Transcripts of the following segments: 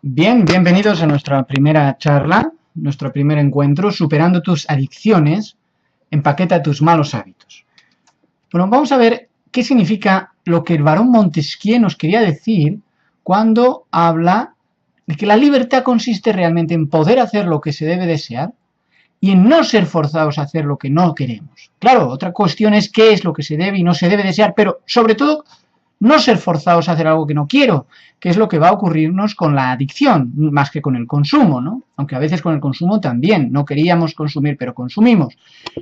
Bienvenidos a nuestra primera charla, nuestro primer encuentro, superando tus adicciones, empaqueta tus malos hábitos. Bueno, vamos a ver qué significa lo que el barón Montesquieu nos quería decir cuando habla de que la libertad consiste realmente en poder hacer lo que se debe desear y en no ser forzados a hacer lo que no queremos. Claro, otra cuestión es qué es lo que se debe y no se debe desear, pero sobre todo no ser forzados a hacer algo que no quiero, que es lo que va a ocurrirnos con la adicción, más que con el consumo, ¿no? Aunque a veces con el consumo también, no queríamos consumir, pero consumimos.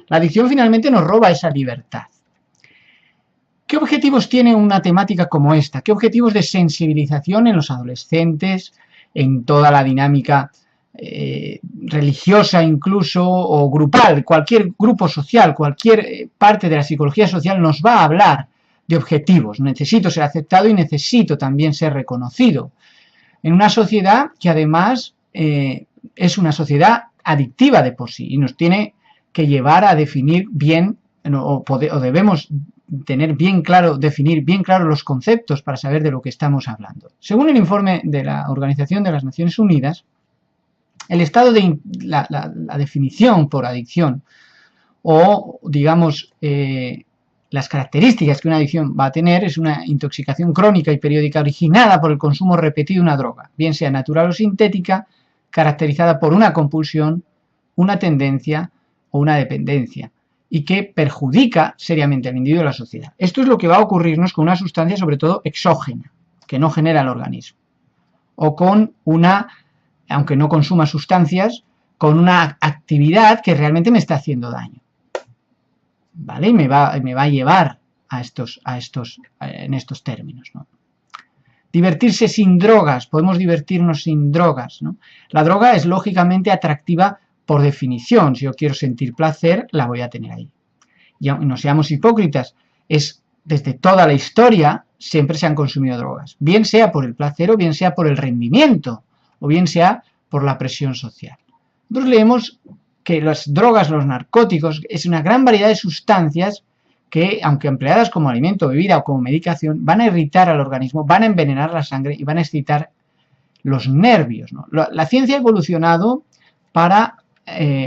La adicción finalmente nos roba esa libertad. ¿Qué objetivos tiene una temática como esta? ¿Qué objetivos de sensibilización en los adolescentes, en toda la dinámica religiosa incluso, o grupal? Cualquier grupo social, cualquier parte de la psicología social nos va a hablar de objetivos. Necesito ser aceptado y necesito también ser reconocido. En una sociedad que además es una sociedad adictiva de por sí y nos tiene que llevar a definir bien, o debemos tener bien claro, definir bien claro los conceptos para saber de lo que estamos hablando. Según el informe de la Organización de las Naciones Unidas, el estado de la definición por adicción, o digamos las características que una adicción va a tener, es una intoxicación crónica y periódica originada por el consumo repetido de una droga, bien sea natural o sintética, caracterizada por una compulsión, una tendencia o una dependencia, y que perjudica seriamente al individuo y a la sociedad. Esto es lo que va a ocurrirnos con una sustancia sobre todo exógena, que no genera el organismo, o con una, aunque no consuma sustancias, con una actividad que realmente me está haciendo daño. ¿Vale? Y me va a llevar en estos términos, ¿no? Divertirse sin drogas, podemos divertirnos sin drogas, ¿no? La droga es lógicamente atractiva por definición. Si yo quiero sentir placer, la voy a tener ahí. Y no seamos hipócritas, desde toda la historia siempre se han consumido drogas, bien sea por el placer o bien sea por el rendimiento, o bien sea por la presión social. Nosotros leemos que las drogas, los narcóticos, es una gran variedad de sustancias que, aunque empleadas como alimento, bebida o como medicación, van a irritar al organismo, van a envenenar la sangre y van a excitar los nervios, ¿no? La ciencia ha evolucionado para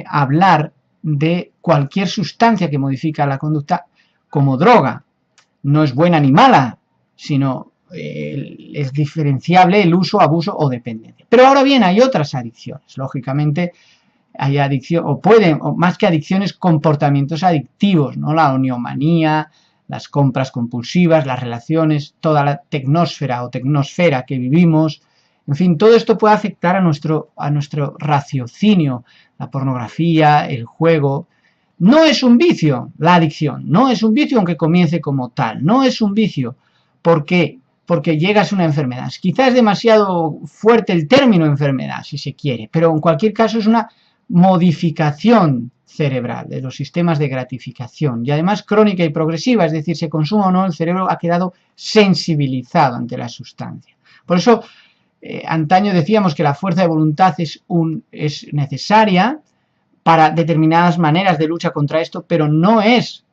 hablar de cualquier sustancia que modifica la conducta como droga. No es buena ni mala, sino es diferenciable el uso, abuso o dependencia. Pero ahora bien, hay otras adicciones, lógicamente. Hay adicción, o más que adicciones, comportamientos adictivos, ¿no? La oniomanía, las compras compulsivas, las relaciones, toda la tecnosfera o tecnosfera que vivimos. En fin, todo esto puede afectar a nuestro raciocinio, la pornografía, el juego. No es un vicio la adicción, no es un vicio aunque comience como tal, no es un vicio. ¿Por qué? Porque llegas a una enfermedad. Quizás es demasiado fuerte el término enfermedad, si se quiere, pero en cualquier caso es una modificación cerebral de los sistemas de gratificación y además crónica y progresiva, es decir, se consuma o no, el cerebro ha quedado sensibilizado ante la sustancia. Por eso, antaño decíamos que la fuerza de voluntad es necesaria para determinadas maneras de lucha contra esto, pero no es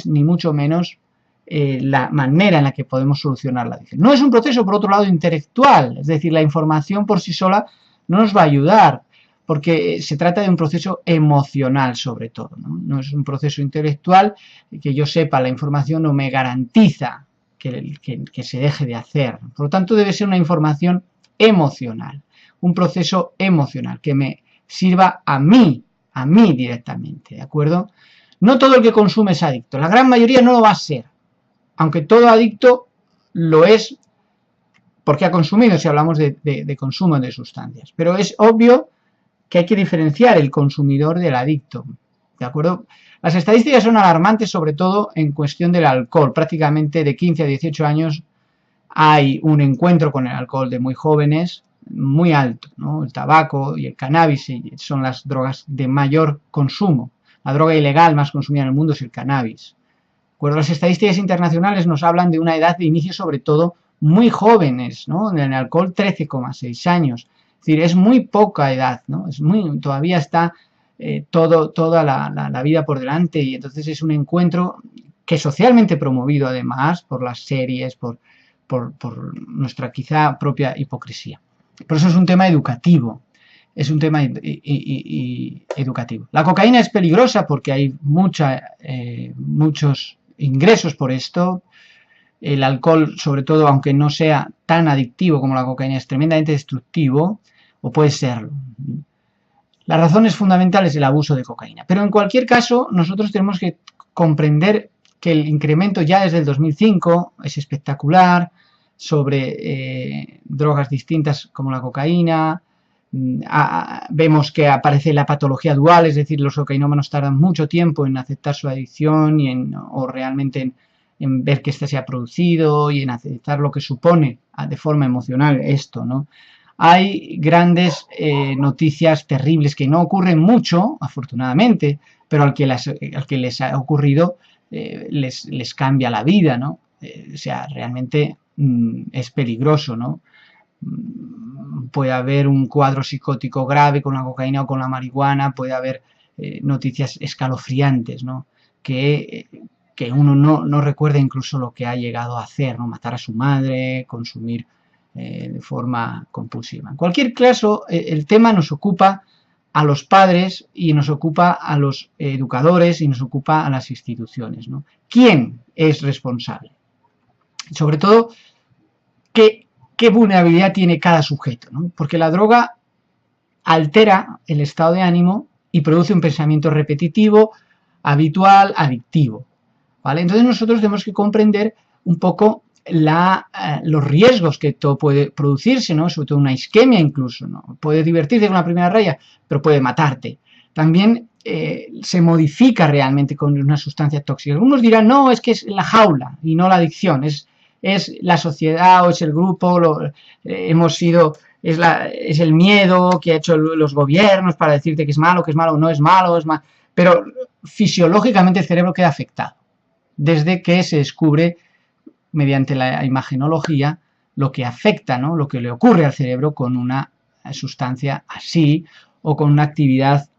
ni mucho menos la manera en la que podemos solucionar la adicción. No es un proceso, por otro lado, intelectual, es decir, la información por sí sola no nos va a ayudar, porque se trata de un proceso emocional sobre todo, ¿no? No es un proceso intelectual. Que yo sepa la información no me garantiza que se deje de hacer. Por lo tanto, debe ser una información emocional, un proceso emocional que me sirva a mí directamente, ¿de acuerdo? No todo el que consume es adicto, la gran mayoría no lo va a ser, aunque todo adicto lo es porque ha consumido, si hablamos de consumo de sustancias. Pero es obvio que hay que diferenciar el consumidor del adicto, ¿de acuerdo? Las estadísticas son alarmantes, sobre todo en cuestión del alcohol. Prácticamente de 15 a 18 años hay un encuentro con el alcohol de muy jóvenes, muy alto, ¿no? El tabaco y el cannabis son las drogas de mayor consumo. La droga ilegal más consumida en el mundo es el cannabis. Pues las estadísticas internacionales nos hablan de una edad de inicio, sobre todo, muy jóvenes, ¿no? En el alcohol 13,6 años. Es decir, es muy poca edad, ¿no? Todavía está toda la vida por delante, y entonces es un encuentro que socialmente promovido además por las series, por nuestra quizá propia hipocresía. Por eso es un tema educativo. Es un tema educativo. La cocaína es peligrosa porque hay muchos ingresos por esto. El alcohol, sobre todo, aunque no sea tan adictivo como la cocaína, es tremendamente destructivo, o puede serlo. La razón es fundamental, es el abuso de cocaína. Pero en cualquier caso, nosotros tenemos que comprender que el incremento ya desde el 2005 es espectacular sobre drogas distintas como la cocaína. Vemos que aparece la patología dual, es decir, los cocainómanos tardan mucho tiempo en aceptar su adicción o realmente en ver que ésta se ha producido y en aceptar lo que supone de forma emocional esto, ¿no? Hay grandes noticias terribles que no ocurren mucho, afortunadamente, pero al que les ha ocurrido les cambia la vida, ¿no? O sea, realmente es peligroso, ¿no? Puede haber un cuadro psicótico grave con la cocaína o con la marihuana, puede haber noticias escalofriantes, ¿no? Que uno no recuerda incluso lo que ha llegado a hacer, ¿no? Matar a su madre, consumir de forma compulsiva. En cualquier caso, el tema nos ocupa a los padres y nos ocupa a los educadores y nos ocupa a las instituciones, ¿no? ¿Quién es responsable? Sobre todo, ¿qué vulnerabilidad tiene cada sujeto, ¿no? Porque la droga altera el estado de ánimo y produce un pensamiento repetitivo, habitual, adictivo, ¿vale? Entonces nosotros tenemos que comprender un poco los riesgos que todo puede producirse, ¿no? Sobre todo una isquemia incluso, ¿no? Puede divertirte con una primera raya, pero puede matarte. También se modifica realmente con una sustancia tóxica. Algunos dirán, no, es que es la jaula y no la adicción, es la sociedad o es el grupo, es el miedo que ha hecho los gobiernos para decirte que es malo, no es malo, pero fisiológicamente el cerebro queda afectado desde que se descubre mediante la imagenología lo que afecta, ¿no? Lo que le ocurre al cerebro con una sustancia así o con una actividad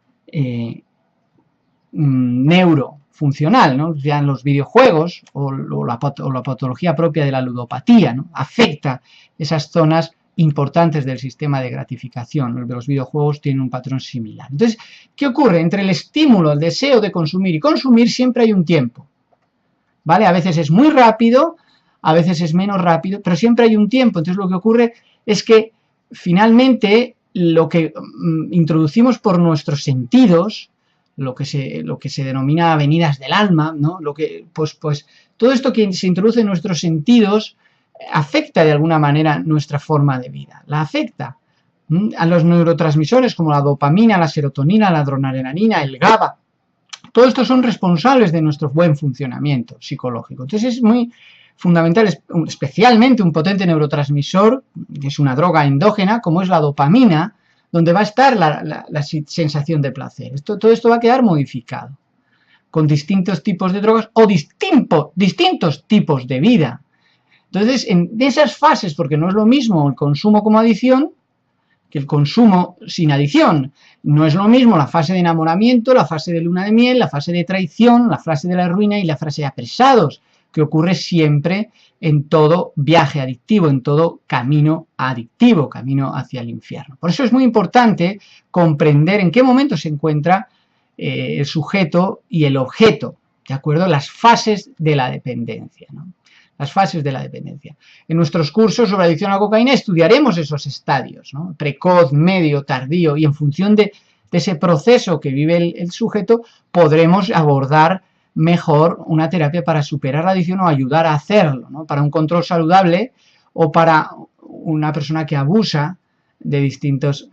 neurofuncional, ¿no? Ya en los videojuegos o la patología propia de la ludopatía, ¿no? Afecta esas zonas importantes del sistema de gratificación. Los videojuegos tienen un patrón similar. Entonces, ¿qué ocurre? Entre el estímulo, el deseo de consumir y consumir siempre hay un tiempo, ¿vale? A veces es muy rápido, a veces es menos rápido, pero siempre hay un tiempo. Entonces lo que ocurre es que finalmente lo que introducimos por nuestros sentidos, lo que se denomina avenidas del alma, ¿no? Pues todo esto que se introduce en nuestros sentidos afecta de alguna manera nuestra forma de vida, la afecta. A los neurotransmisores como la dopamina, la serotonina, la adrenalina, el GABA, todo esto son responsables de nuestro buen funcionamiento psicológico. Entonces es muy fundamental, especialmente un potente neurotransmisor, que es una droga endógena, como es la dopamina, donde va a estar la sensación de placer. Todo esto va a quedar modificado con distintos tipos de drogas o distintos tipos de vida. Entonces, en esas fases, porque no es lo mismo el consumo como adicción que el consumo sin adicción, no es lo mismo la fase de enamoramiento, la fase de luna de miel, la fase de traición, la fase de la ruina y la fase de apresados, que ocurre siempre en todo viaje adictivo, en todo camino adictivo, camino hacia el infierno. Por eso es muy importante comprender en qué momento se encuentra el sujeto y el objeto, ¿de acuerdo? Las fases de la dependencia, ¿no? Las fases de la dependencia. En nuestros cursos sobre adicción a la cocaína estudiaremos esos estadios, ¿no? Precoz, medio, tardío, y en función de ese proceso que vive el sujeto, podremos abordar mejor una terapia para superar la adicción o ayudar a hacerlo, ¿no? Para un control saludable o para una persona que abusa de distintas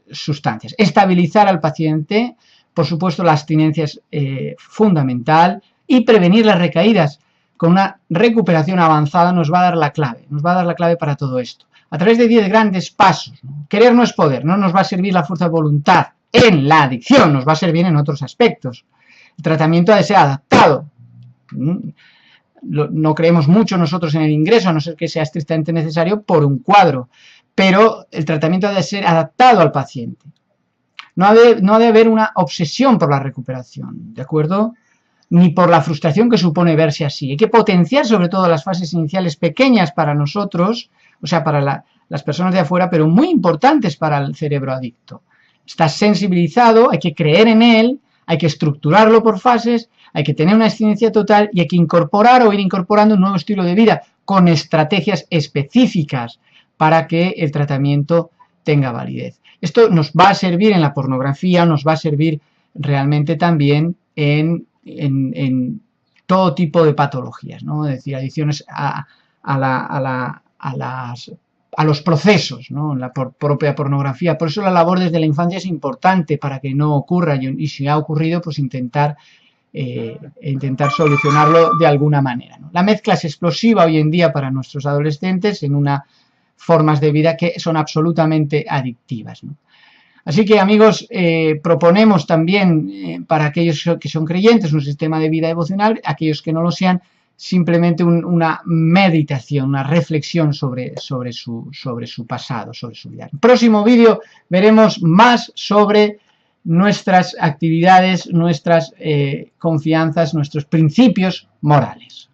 sustancias. Estabilizar al paciente, por supuesto la abstinencia es fundamental, y prevenir las recaídas con una recuperación avanzada nos va a dar la clave para todo esto. A través de 10 grandes pasos, ¿no? Querer no es poder, no nos va a servir la fuerza de voluntad en la adicción, nos va a servir en otros aspectos. El tratamiento ha de ser adaptado. No creemos mucho nosotros en el ingreso, a no ser que sea estrictamente necesario por un cuadro, pero el tratamiento ha de ser adaptado al paciente. No ha de haber una obsesión por la recuperación, ¿de acuerdo? Ni por la frustración que supone verse así. Hay que potenciar sobre todo las fases iniciales pequeñas para nosotros, o sea, para las personas de afuera, pero muy importantes para el cerebro adicto. Está sensibilizado, hay que creer en él, hay que estructurarlo por fases, hay que tener una abstinencia total y hay que incorporar o ir incorporando un nuevo estilo de vida con estrategias específicas para que el tratamiento tenga validez. Esto nos va a servir en la pornografía, nos va a servir realmente también en todo tipo de patologías, ¿no? Es decir, adicciones a los procesos, ¿no? En la propia pornografía. Por eso la labor desde la infancia es importante para que no ocurra y si ha ocurrido, pues intentar solucionarlo de alguna manera, ¿no? La mezcla es explosiva hoy en día para nuestros adolescentes en unas formas de vida que son absolutamente adictivas, ¿no? Así que, amigos, proponemos también para aquellos que son creyentes un sistema de vida devocional, aquellos que no lo sean, simplemente una meditación, una reflexión sobre su pasado, sobre su vida. En el próximo vídeo veremos más sobre nuestras actividades, nuestras confianzas, nuestros principios morales.